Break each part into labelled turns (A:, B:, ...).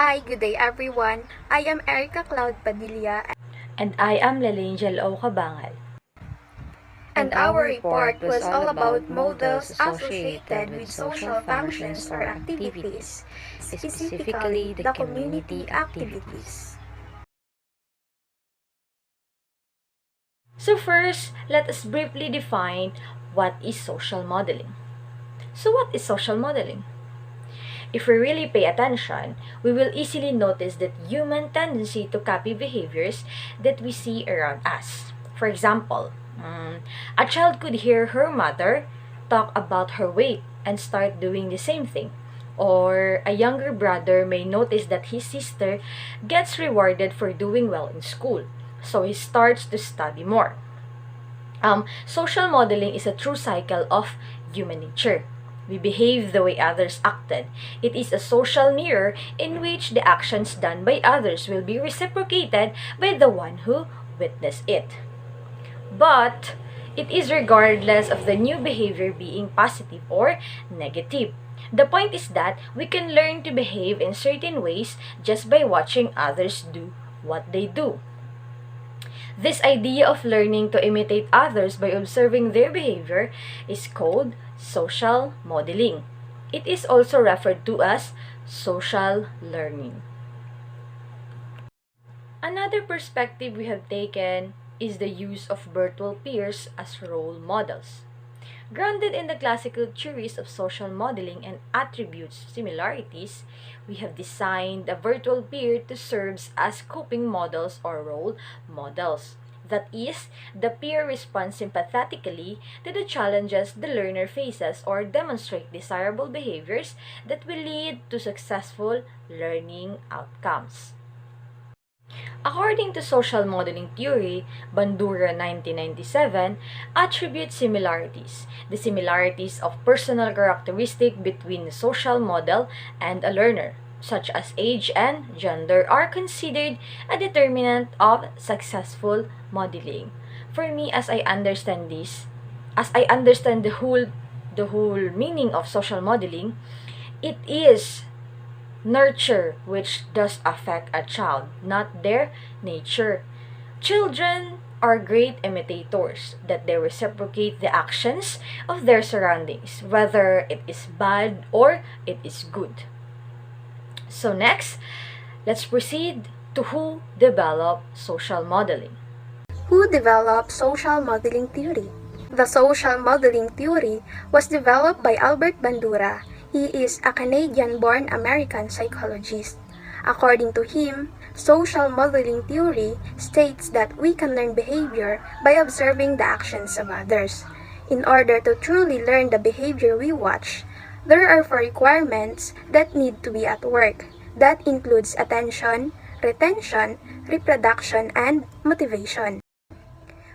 A: Hi, good day everyone. I am Claud Padilla
B: And I am Lalaine Gel Cabangal.
A: and our report was all about models associated with social functions or activities, specifically the community activities.
B: So first, let us briefly define what is social modeling. So what is social modeling? If we really pay attention, we will easily notice that human tendency to copy behaviors that we see around us. For example, a child could hear her mother talk about her weight and start doing the same thing. Or a younger brother may notice that his sister gets rewarded for doing well in school, so he starts to study more. Social modeling is a true cycle of human nature. We behave the way others acted. It is a social mirror in which the actions done by others will be reciprocated by the one who witnessed it. But it is regardless of the new behavior being positive or negative. The point is that we can learn to behave in certain ways just by watching others do what they do. This idea of learning to imitate others by observing their behavior is called social modeling. It is also referred to as social learning. Another perspective we have taken is the use of virtual peers as role models. Grounded in the classical theories of social modeling and attributes similarities, we have designed a virtual peer to serve as coping models or role models. That is, the peer responds sympathetically to the challenges the learner faces or demonstrate desirable behaviors that will lead to successful learning outcomes. According to social modeling theory, Bandura 1997 attributes similarities. The similarities of personal characteristic between the social model and a learner, such as age and gender, are considered a determinant of successful modeling. For me, as I understand the whole meaning of social modeling, it is nurture which does affect a child, not their nature. Children are great imitators, that they reciprocate the actions of their surroundings, whether it is bad or it is good. So next, let's proceed to who developed social modeling.
A: Who developed social modeling theory? The social modeling theory was developed by Albert Bandura. He is a Canadian-born American psychologist. According to him, social modeling theory states that we can learn behavior by observing the actions of others. In order to truly learn the behavior we watch, there are four requirements that need to be at work. That includes attention, retention, reproduction, and motivation.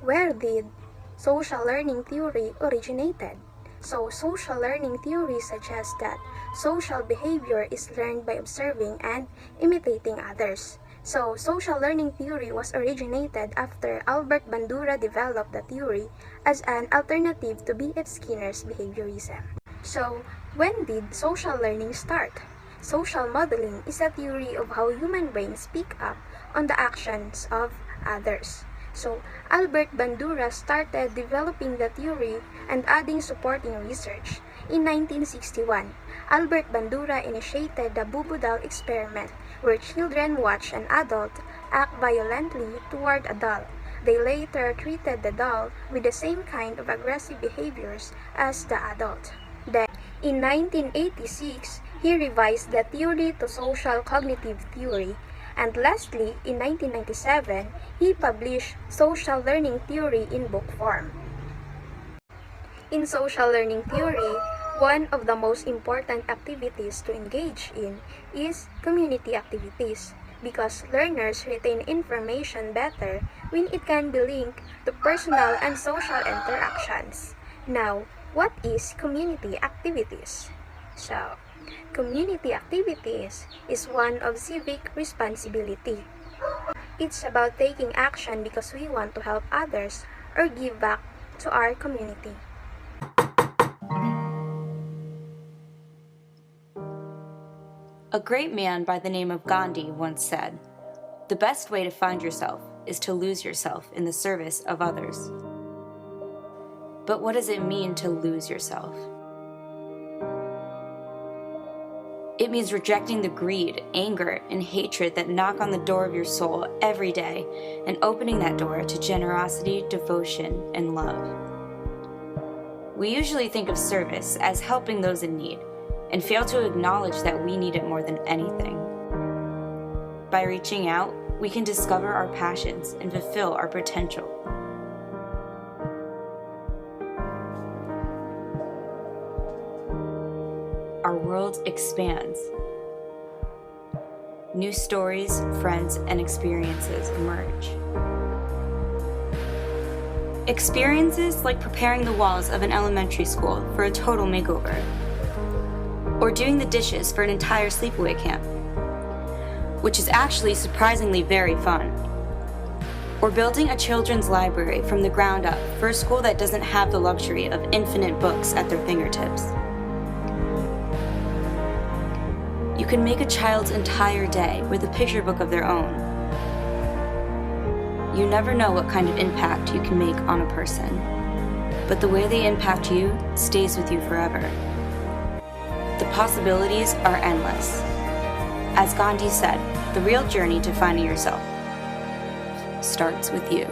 A: Where did social learning theory originated? So, social learning theory suggests that social behavior is learned by observing and imitating others. So, social learning theory was originated after Albert Bandura developed the theory as an alternative to B.F. Skinner's behaviorism. So, when did social learning start? Social modeling is a theory of how human brains pick up on the actions of others. So, Albert Bandura started developing the theory and adding supporting research. In 1961, Albert Bandura initiated the Bubudal experiment, where children watch an adult act violently toward a doll. They later treated the doll with the same kind of aggressive behaviors as the adult. Then, in 1986, he revised the theory to social cognitive theory. And lastly, in 1997, he published Social Learning Theory in book form. In social learning theory, one of the most important activities to engage in is community activities, because learners retain information better when it can be linked to personal and social interactions. Now, what is community activities? So, community activities is one of civic responsibility. It's about taking action because we want to help others or give back to our community.
C: A great man by the name of Gandhi once said, "The best way to find yourself is to lose yourself in the service of others." But what does it mean to lose yourself? It means rejecting the greed, anger, and hatred that knock on the door of your soul every day and opening that door to generosity, devotion, and love. We usually think of service as helping those in need and fail to acknowledge that we need it more than anything. By reaching out, we can discover our passions and fulfill our potential. Our world expands. New stories, friends, and experiences emerge. Experiences like preparing the walls of an elementary school for a total makeover, or doing the dishes for an entire sleepaway camp, which is actually surprisingly very fun. Or building a children's library from the ground up for a school that doesn't have the luxury of infinite books at their fingertips. You can make a child's entire day with a picture book of their own. You never know what kind of impact you can make on a person, but the way they impact you stays with you forever. The possibilities are endless. As Gandhi said, the real journey to finding yourself starts with you.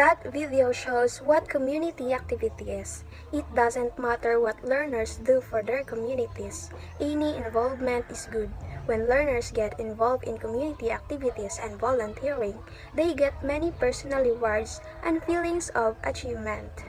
A: That video shows what community activity is. It doesn't matter what learners do for their communities. Any involvement is good. When learners get involved in community activities and volunteering, they get many personal rewards and feelings of achievement.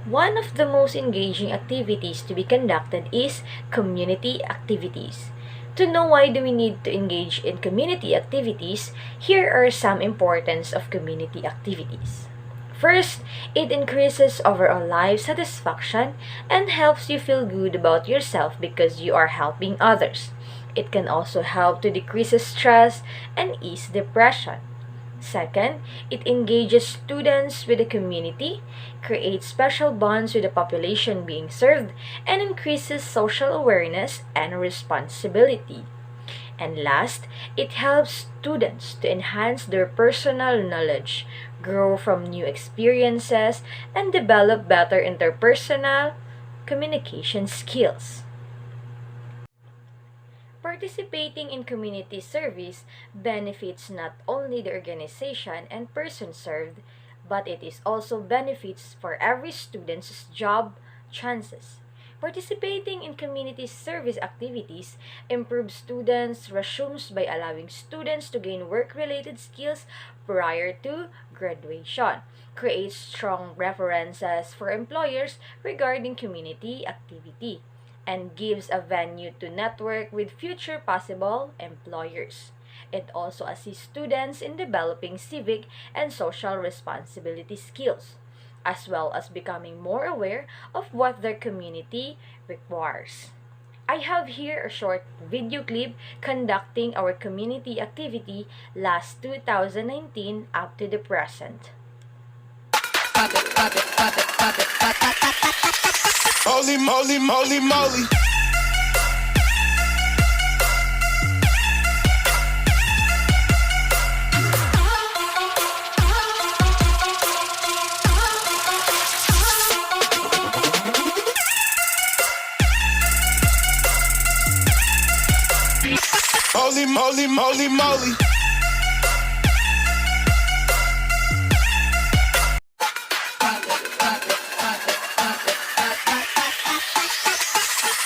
B: One of the most engaging activities to be conducted is community activities. To know why do we need to engage in community activities, here are some importance of community activities. First, it increases overall life satisfaction and helps you feel good about yourself because you are helping others. It can also help to decrease stress and ease depression. Second, it engages students with the community, creates special bonds with the population being served, and increases social awareness and responsibility. And last, it helps students to enhance their personal knowledge, grow from new experiences, and develop better interpersonal communication skills. Participating in community service benefits not only the organization and person served, but it is also benefits for every student's job chances. Participating in community service activities improves students' resumes by allowing students to gain work-related skills prior to graduation, creates strong references for employers regarding community activity, and gives a venue to network with future possible employers. It also assists students in developing civic and social responsibility skills, as well as becoming more aware of what their community requires. I have here a short video clip conducting our community activity last 2019 up to the present.
D: Holy moly, moly, moly. Holy moly, moly, moly.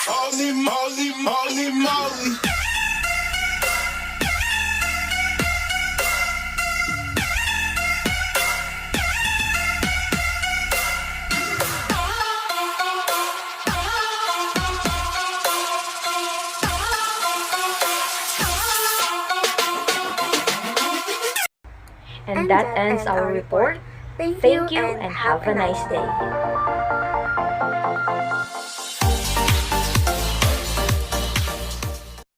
D: Holy moly, moly, moly.
B: And that ends our report. Thank you and have a nice day.